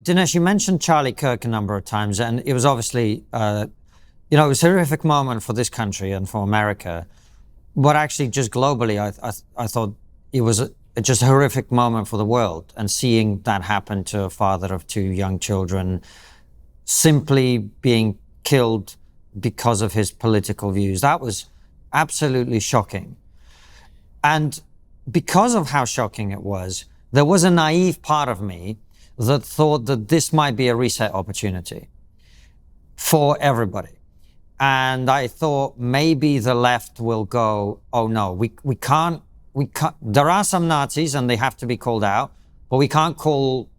Dinesh, you mentioned Charlie Kirk a number of times, and it was obviously, it was a horrific moment for this country and for America. But actually, just globally, I thought it was just a horrific moment for the world. And seeing that happen to a father of two young children, simply being killed because of his political views, that was absolutely shocking. And because of how shocking it was, there was a naive part of me that thought that this might be a reset opportunity for everybody. And I thought maybe the left will go, oh no, we can't, there are some Nazis and they have to be called out, but we can't call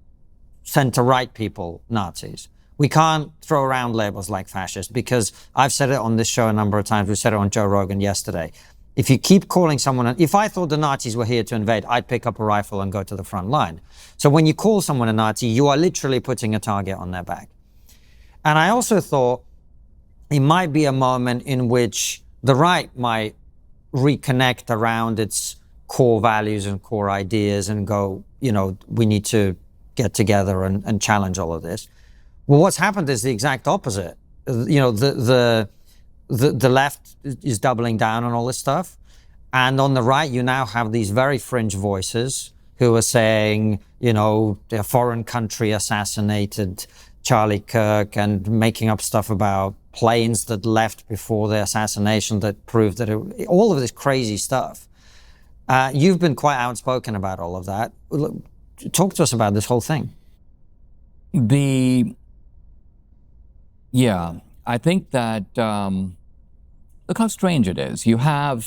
center-right people Nazis. We can't throw around labels like fascist, because I've said it on this show a number of times. We said it on Joe Rogan yesterday. If you keep calling someone, if I thought the Nazis were here to invade, I'd pick up a rifle and go to the front line. So when you call someone a Nazi, you are literally putting a target on their back. And I also thought it might be a moment in which the right might reconnect around its core values and core ideas and go, we need to get together and challenge all of this. Well, what's happened is the exact opposite. The left is doubling down on all this stuff. And on the right, you now have these very fringe voices who are saying, a foreign country assassinated Charlie Kirk, and making up stuff about planes that left before the assassination that proved that all of this crazy stuff. You've been quite outspoken about all of that. Talk to us about this whole thing. Yeah, I think that, look how strange it is. You had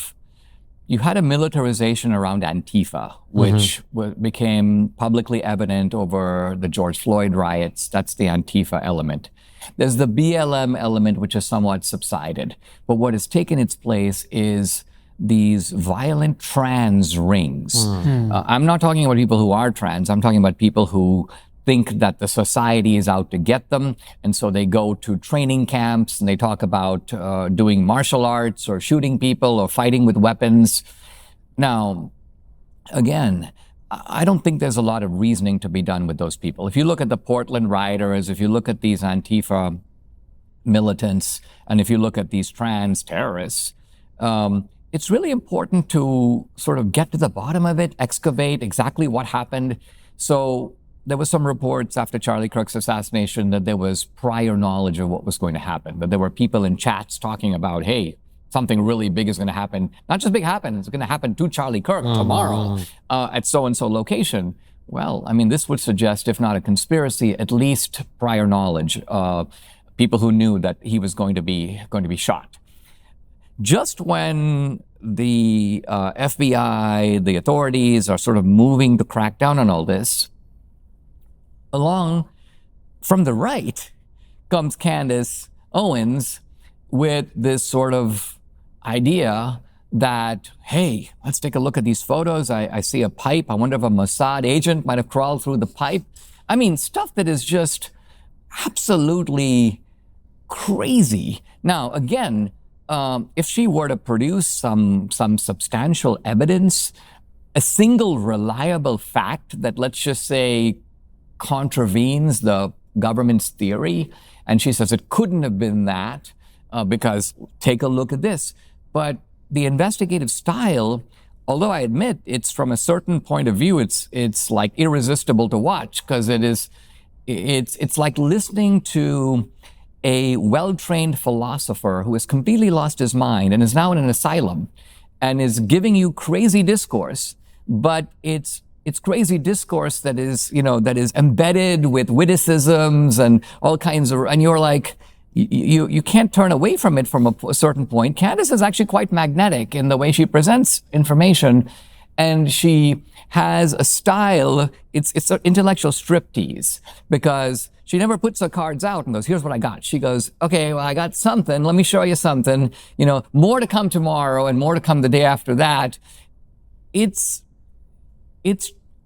a militarization around Antifa, which became publicly evident over the George Floyd riots. That's the Antifa element. There's the BLM element, which has somewhat subsided. But what has taken its place is these violent trans rings. I'm not talking about people who are trans. I'm talking about people who think that the society is out to get them. And so they go to training camps and they talk about doing martial arts or shooting people or fighting with weapons. Now, again, I don't think there's a lot of reasoning to be done with those people. If you look at the Portland rioters, if you look at these Antifa militants, and if you look at these trans terrorists, it's really important to sort of get to the bottom of it, excavate exactly what happened. So there was some reports after Charlie Kirk's assassination that there was prior knowledge of what was going to happen, that there were people in chats talking about, hey, something really big is going to happen. Not just big happen, it's going to happen to Charlie Kirk tomorrow at so-and-so location. Well, I mean, this would suggest, if not a conspiracy, at least prior knowledge. People who knew that he was going to be shot. Just when the FBI, the authorities are sort of moving to crack down on all this, along from the right comes Candace Owens with this sort of idea that, hey, let's take a look at these photos. I see a pipe. I wonder if a Mossad agent might have crawled through the pipe. I mean, stuff that is just absolutely crazy. Now, again, if she were to produce some substantial evidence, a single reliable fact that, let's just say, contravenes the government's theory, and she says it couldn't have been that because take a look at this. But the investigative style, although I admit it's from a certain point of view, it's like irresistible to watch, because it's like listening to a well-trained philosopher who has completely lost his mind and is now in an asylum and is giving you crazy discourse, but it's crazy discourse that is embedded with witticisms and all kinds of, and you're like, you can't turn away from it from a certain point. Candace is actually quite magnetic in the way she presents information, and she has a style, it's an intellectual striptease, because she never puts her cards out and goes, here's what I got. She goes, okay, well, I got something, let me show you something, more to come tomorrow and more to come the day after that. It's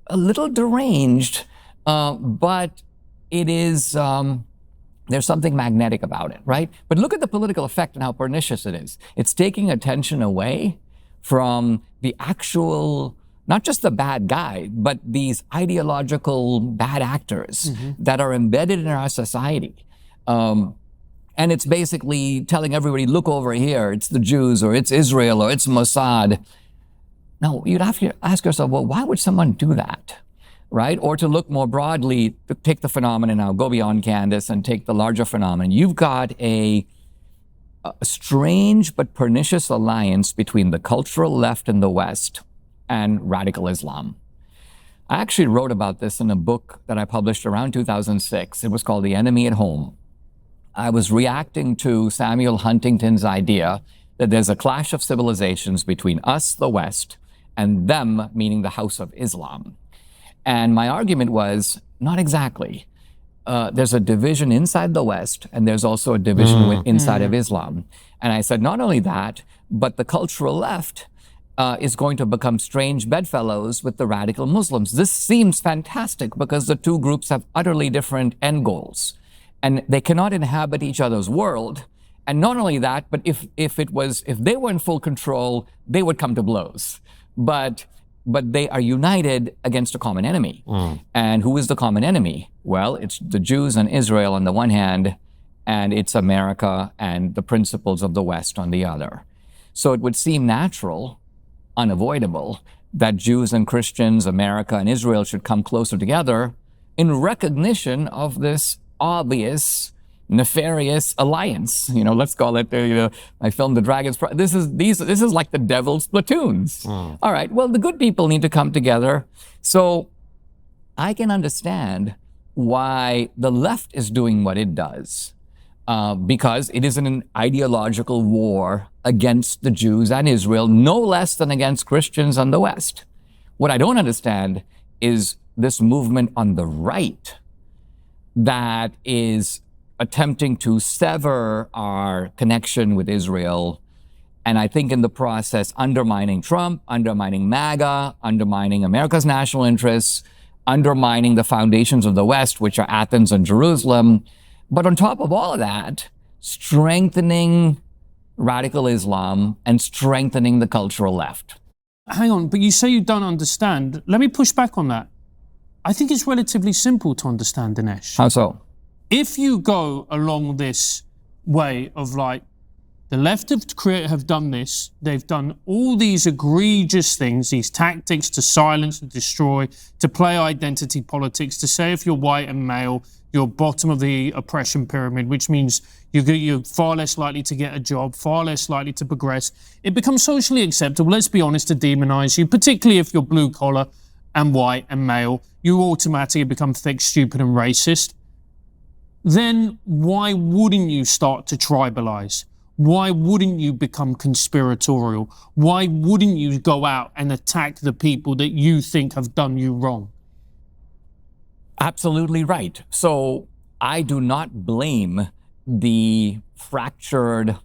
a little deranged, but it is, there's something magnetic about it, right? But look at the political effect and how pernicious it is. It's taking attention away from the actual not just the bad guy, but these ideological bad actors that are embedded in our society. And it's basically telling everybody, look over here, it's the Jews, or it's Israel, or it's Mossad. Now, you'd have to ask yourself, well, why would someone do that, right? Or to look more broadly, to take the phenomenon now, go beyond Candace and take the larger phenomenon. You've got a strange but pernicious alliance between the cultural left in the West and radical Islam. I actually wrote about this in a book that I published around 2006. It was called The Enemy at Home. I was reacting to Samuel Huntington's idea that there's a clash of civilizations between us, the West, and them, meaning the House of Islam. And my argument was, not exactly. There's a division inside the West, and there's also a division inside of Islam. And I said, not only that, but the cultural left is going to become strange bedfellows with the radical Muslims. This seems fantastic because the two groups have utterly different end goals, and they cannot inhabit each other's world. And not only that, but if they were in full control, they would come to blows. But they are united against a common enemy. And who is the common enemy? Well, it's the Jews and Israel on the one hand, and it's America and the principles of the West on the other. So it would seem natural, unavoidable, that Jews and Christians, America and Israel should come closer together in recognition of this obvious, nefarious alliance. Let's call it, my film, The Dragon's Pride. This is like the devil's platoons. All right, well, the good people need to come together. So I can understand why the left is doing what it does, because it is an ideological war against the Jews and Israel, no less than against Christians and the West. What I don't understand is this movement on the right that is attempting to sever our connection with Israel, and I think in the process undermining Trump, undermining MAGA, undermining America's national interests, undermining the foundations of the West, which are Athens and Jerusalem. But on top of all of that, strengthening radical Islam and strengthening the cultural left. Hang on, but you say you don't understand. Let me push back on that. I think it's relatively simple to understand, Dinesh. How so? If you go along this way of like, the left have done this, they've done all these egregious things, these tactics to silence and destroy, to play identity politics, to say if you're white and male, you're bottom of the oppression pyramid, which means you're far less likely to get a job, far less likely to progress. It becomes socially acceptable, let's be honest, to demonize you, particularly if you're blue collar and white and male. You automatically become thick, stupid and racist. Then why wouldn't you start to tribalize? Why wouldn't you become conspiratorial? Why wouldn't you go out and attack the people that you think have done you wrong? Absolutely right. So I do not blame the fractured,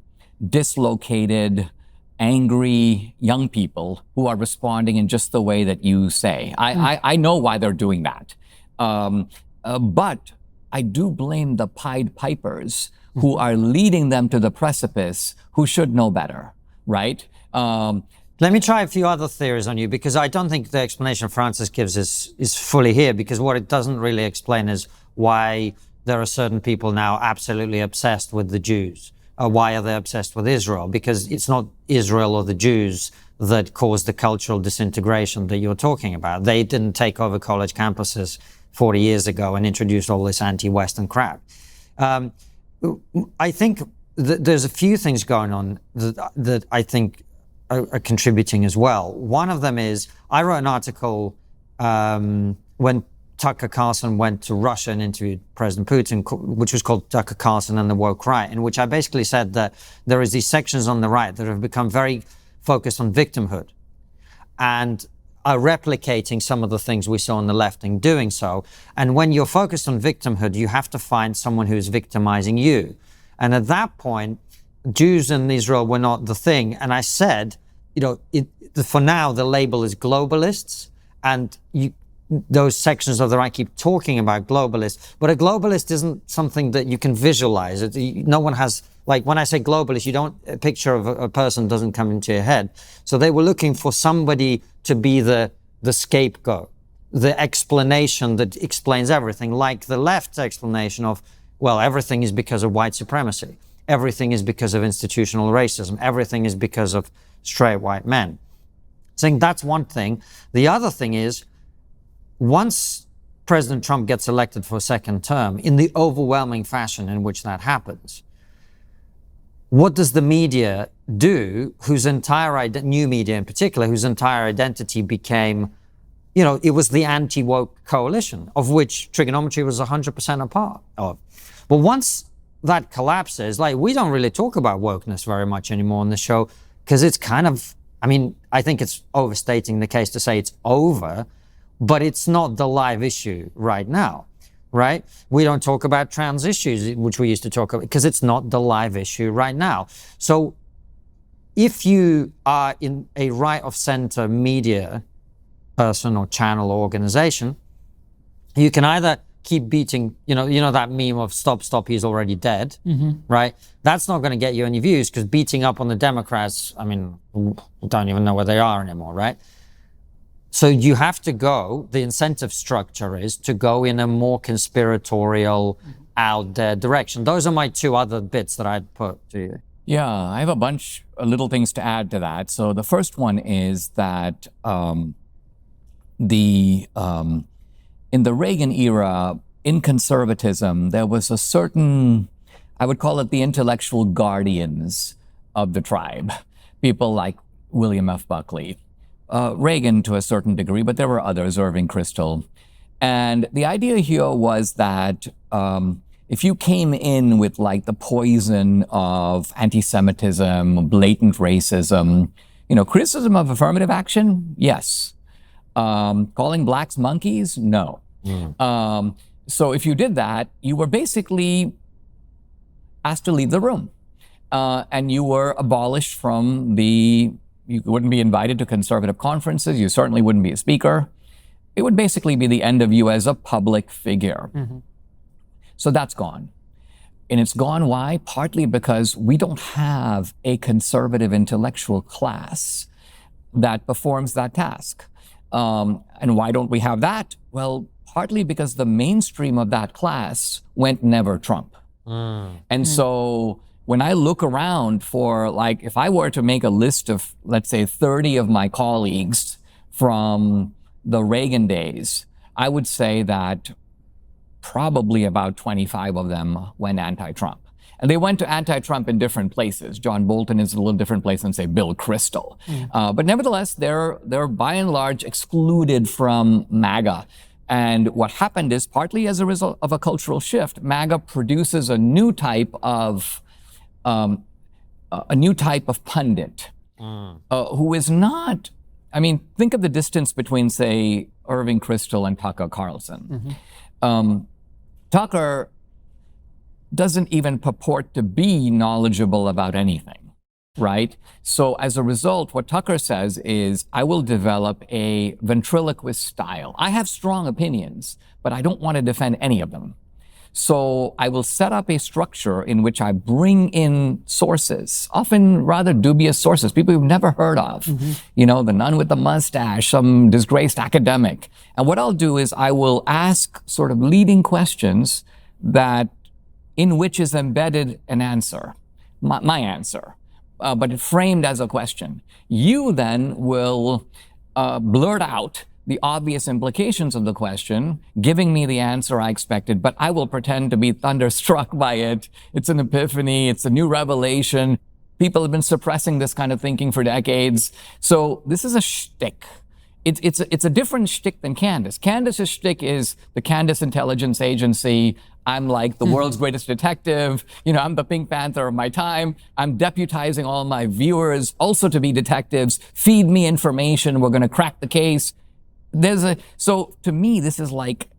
dislocated, angry young people who are responding in just the way that you say. I know why they're doing that. But I do blame the Pied Pipers who are leading them to the precipice, who should know better, right? Let me try a few other theories on you, because I don't think the explanation Francis gives is fully here, because what it doesn't really explain is why there are certain people now absolutely obsessed with the Jews. Why are they obsessed with Israel? Because it's not Israel or the Jews that caused the cultural disintegration that you're talking about. They didn't take over college campuses 40 years ago and introduce all this anti-Western crap. I think there's a few things going on that I think are contributing as well. One of them is, I wrote an article when Tucker Carlson went to Russia and interviewed President Putin, which was called Tucker Carlson and the Woke Right, in which I basically said that there is these sections on the right that have become very focused on victimhood and are replicating some of the things we saw on the left in doing so. And when you're focused on victimhood, you have to find someone who's victimizing you. And at that point, Jews and Israel were not the thing. And I said, for now, the label is globalists, and those sections of the right keep talking about globalists, but a globalist isn't something that you can visualize. No one has, like when I say globalist, a picture of a person doesn't come into your head. So they were looking for somebody to be the the scapegoat, the explanation that explains everything, like the left's explanation of, well, everything is because of white supremacy. Everything is because of institutional racism. Everything is because of straight white men. Saying that's one thing. The other thing is, once President Trump gets elected for a second term, in the overwhelming fashion in which that happens, what does the media do, whose entire, new media in particular, whose entire identity became, it was the anti-woke coalition, of which TRIGGERnometry was 100% a part of. But once that collapses, we don't really talk about wokeness very much anymore on the show, because it's kind of, I think it's overstating the case to say it's over, but it's not the live issue right now, right? We don't talk about trans issues, which we used to talk about, because it's not the live issue right now. So if you are in a right of center media person or channel or organization, you can either keep beating, that meme of stop, he's already dead, right? That's not going to get you any views, because beating up on the Democrats, we don't even know where they are anymore, right? So you have to go, the incentive structure is to go in a more conspiratorial, out there direction. Those are my two other bits that I'd put to you. Yeah, I have a bunch of little things to add to that. So the first one is that in the Reagan era, in conservatism, there was a certain, I would call it the intellectual guardians of the tribe. People like William F. Buckley, Reagan to a certain degree, but there were others, Irving Kristol. And the idea here was that if you came in with the poison of anti-Semitism, blatant racism, criticism of affirmative action, yes. Calling blacks monkeys? No. So if you did that, you were basically asked to leave the room. And you were abolished from you wouldn't be invited to conservative conferences. You certainly wouldn't be a speaker. It would basically be the end of you as a public figure. So that's gone. And it's gone, why? Partly because we don't have a conservative intellectual class that performs that task. And why don't we have that? Well, partly because the mainstream of that class went never Trump. And so when I look around for, if I were to make a list of, let's say, 30 of my colleagues from the Reagan days, I would say that probably about 25 of them went anti-Trump. And they went to anti-Trump in different places. John Bolton is a little different place than, say, Bill Kristol. But nevertheless, they're by and large excluded from MAGA. And what happened is, partly as a result of a cultural shift, MAGA produces a new type of pundit who is not. Think of the distance between, say, Irving Kristol and Tucker Carlson. Tucker doesn't even purport to be knowledgeable about anything, right? So as a result, what Tucker says is, I will develop a ventriloquist style. I have strong opinions, but I don't want to defend any of them. So I will set up a structure in which I bring in sources, often rather dubious sources, people you've never heard of. The nun with the mustache, some disgraced academic. And what I'll do is I will ask sort of leading questions in which is embedded an answer, my answer, but framed as a question. You then will blurt out the obvious implications of the question, giving me the answer I expected, but I will pretend to be thunderstruck by it. It's an epiphany. It's a new revelation. People have been suppressing this kind of thinking for decades. So this is a shtick. It's a different shtick than Candace. Candace's shtick is the Candace Intelligence Agency. I'm like the world's greatest detective. I'm the Pink Panther of my time. I'm deputizing all my viewers also to be detectives. Feed me information. We're going to crack the case. So to me, this is like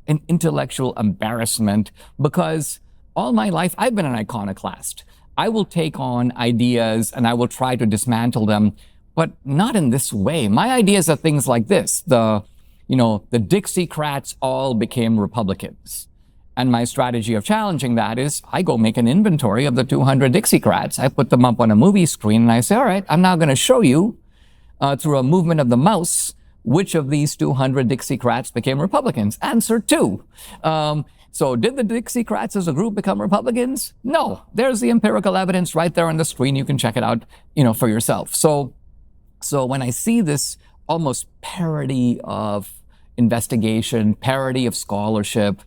an intellectual embarrassment, because all my life I've been an iconoclast. I will take on ideas and I will try to dismantle them, but not in this way. My ideas are things like this. The Dixiecrats all became Republicans. And my strategy of challenging that is I go make an inventory of the 200 Dixiecrats. I put them up on a movie screen and I say, all right, I'm now going to show you through a movement of the mouse which of these 200 Dixiecrats became Republicans? Answer 2. So did the Dixiecrats as a group become Republicans? No. There's the empirical evidence right there on the screen. You can check it out, for yourself. So when I see this almost parody of investigation, parody of scholarship,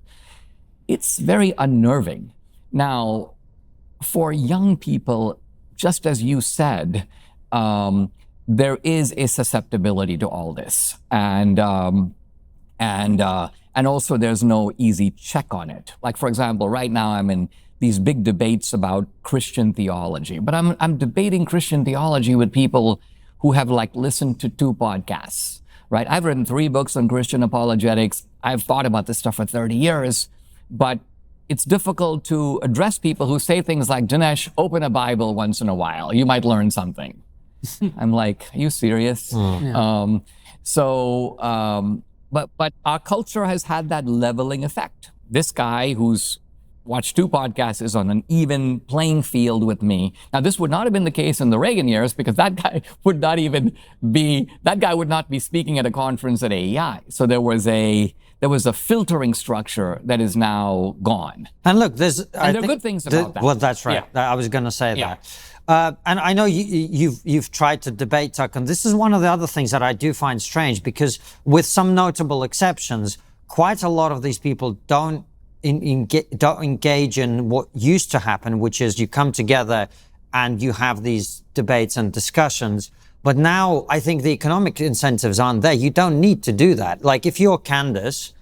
it's very unnerving. Now, for young people, just as you said, there is a susceptibility to all this, and also there's no easy check on it. Like, for example, right now I'm in these big debates about Christian theology, but I'm debating Christian theology with people who have listened to 2 podcasts, right? I've written 3 books on Christian apologetics. I've thought about this stuff for 30 years, but it's difficult to address people who say things like, Dinesh, open a Bible once in a while. You might learn something. I'm like, are you serious? Yeah. But our culture has had that leveling effect. This guy who's watched 2 podcasts is on an even playing field with me. Now, this would not have been the case in the Reagan years because that guy would not be speaking at a conference at AEI. So there was a filtering structure that is now gone. And look, there are good things about that. Well, that's right. Yeah. I was going to say that. And I know you've tried to debate Tuck, and this is one of the other things that I do find strange, because with some notable exceptions, quite a lot of these people don't engage in what used to happen, which is you come together and you have these debates and discussions. But now I think the economic incentives aren't there. You don't need to do that. Like, if you're Candace,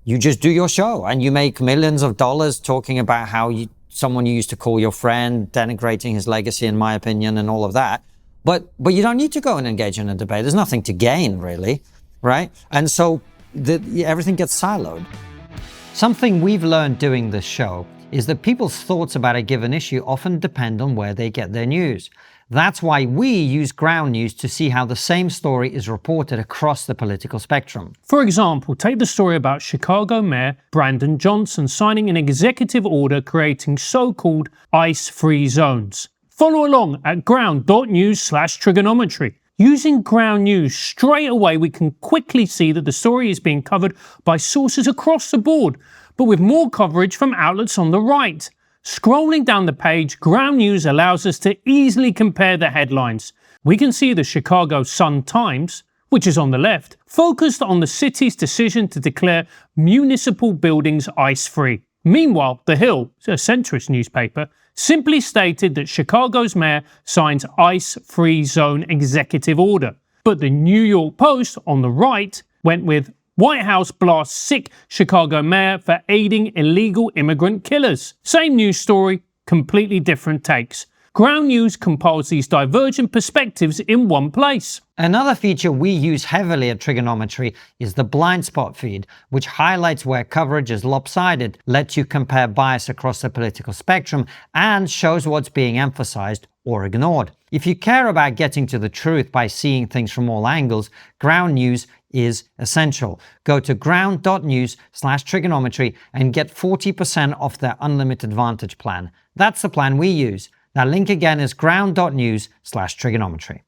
you just do your show and you make millions of dollars talking about how someone you used to call your friend, denigrating his legacy, in my opinion, and all of that. But you don't need to go and engage in a debate. There's nothing to gain, really, right? And so everything gets siloed. Something we've learned doing this show is that people's thoughts about a given issue often depend on where they get their news. That's why we use ground news to see how the same story is reported across the political spectrum. For example, take the story about Chicago Mayor Brandon Johnson signing an executive order creating so-called ICE-free zones. Follow along at ground.news/trigonometry. Using ground news, straight away we can quickly see that the story is being covered by sources across the board, but with more coverage from outlets on the right. Scrolling down the page, ground news allows us to easily compare the headlines. We can see the Chicago Sun-Times, which is on the left, focused on the city's decision to declare municipal buildings ICE-free. Meanwhile, The Hill, a centrist newspaper, simply stated that Chicago's mayor signs ICE-free zone executive order. But the New York Post, on the right, went with White House blasts sick Chicago mayor for aiding illegal immigrant killers. Same news story, completely different takes. Ground News compiles these divergent perspectives in one place. Another feature we use heavily at TRIGGERnometry is the blind spot feed, which highlights where coverage is lopsided, lets you compare bias across the political spectrum, and shows what's being emphasized or ignored. If you care about getting to the truth by seeing things from all angles, Ground News is essential. Go to ground.news/trigonometry and get 40% off their Unlimited Advantage plan. That's the plan we use. That link again is ground.news/trigonometry.